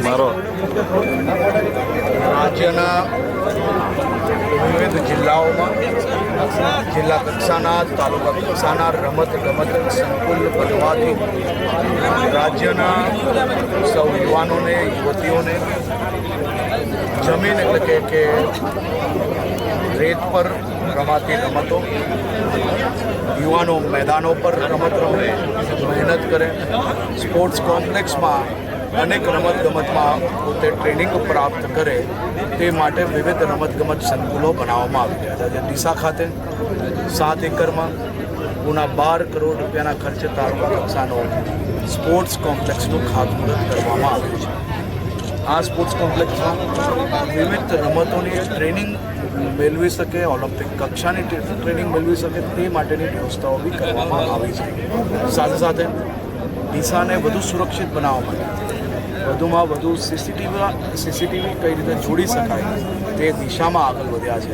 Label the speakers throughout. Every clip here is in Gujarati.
Speaker 1: મારો
Speaker 2: રાજ્યના વિવિધ જિલ્લાઓમાં જિલ્લા કક્ષાના તાલુકા કક્ષાના રમત સંકુલ બનવાથી રાજ્યના સૌ યુવાનોને યુવતીઓને જમીન એટલે કે રેત પર રમાતી રમતો, યુવાનો મેદાનો પર રમત રમે, મહેનત કરે, સ્પોર્ટ્સ કોમ્પ્લેક્સમાં અનેક રમતગમતમાં પોતે ટ્રેનિંગ પ્રાપ્ત કરે તે માટે વિવિધ રમતગમત સંકુલો બનાવવામાં આવી રહ્યા છે. આજે ડીસા ખાતે 7 એકરમાં પૂના 12 કરોડ રૂપિયાના ખર્ચે તાલુકા કક્ષાનો સ્પોર્ટ્સ કોમ્પ્લેક્સનું ખાતમુહૂર્ત કરવામાં આવ્યું છે. આ સ્પોર્ટ્સ કોમ્પ્લેક્સમાં વિવિધ રમતોની ટ્રેનિંગ મેળવી શકે, ઓલિમ્પિક કક્ષાની ટ્રેનિંગ મેળવી શકે તે માટેની વ્યવસ્થાઓ બી કરવામાં આવી છે. સાથે સાથે ડીસાને વધુ સુરક્ષિત બનાવવા માટે વધુમાં વધુ સીસીટીવી કઈ રીતે જોડી શકાય તે દિશામાં આગળ વધ્યા છે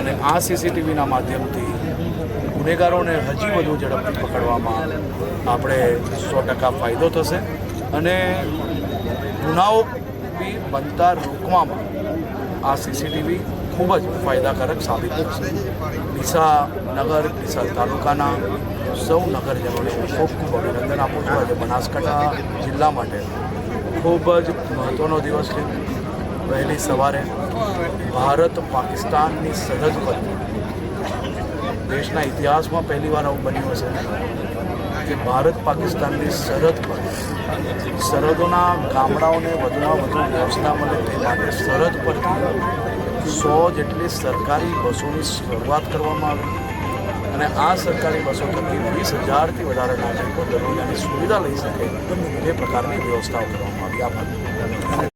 Speaker 2: અને આ સીસીટીવીના માધ્યમથી ગુનેગારોને હજી વધુ ઝડપથી પકડવામાં આપણે 100% ફાયદો થશે અને ગુનાઓ બી બનતા રોકવામાં આ સીસીટીવી ખૂબ જ ફાયદાકારક સાબિત થશે. ડીસા નગર, ડીસા તાલુકાના સૌ નગરજનોને હું ખૂબ અભિનંદન આપું છું. આજે બનાસકાંઠા જિલ્લા માટે ખૂબ જ મહત્ત્વનો દિવસ છે. વહેલી સવારે ભારત પાકિસ્તાનની સરહદ પર દેશના ઇતિહાસમાં પહેલીવાર આવું બન્યું હશે કે ભારત પાકિસ્તાનની સરહદ પર સરહદોના ગામડાઓને વધુમાં વધુ વ્યવસ્થા મળે તે માટે સરહદ પરથી 100 જેટલી સરકારી બસોની શરૂઆત કરવામાં આવી અને આ સરકારી બસો થકી 20,000થી વધારે નાગરિકો દરરોજ આની સુવિધા લઈ શકે તે પ્રકારની વ્યવસ્થાઓ કરવામાં આવી. આભાર.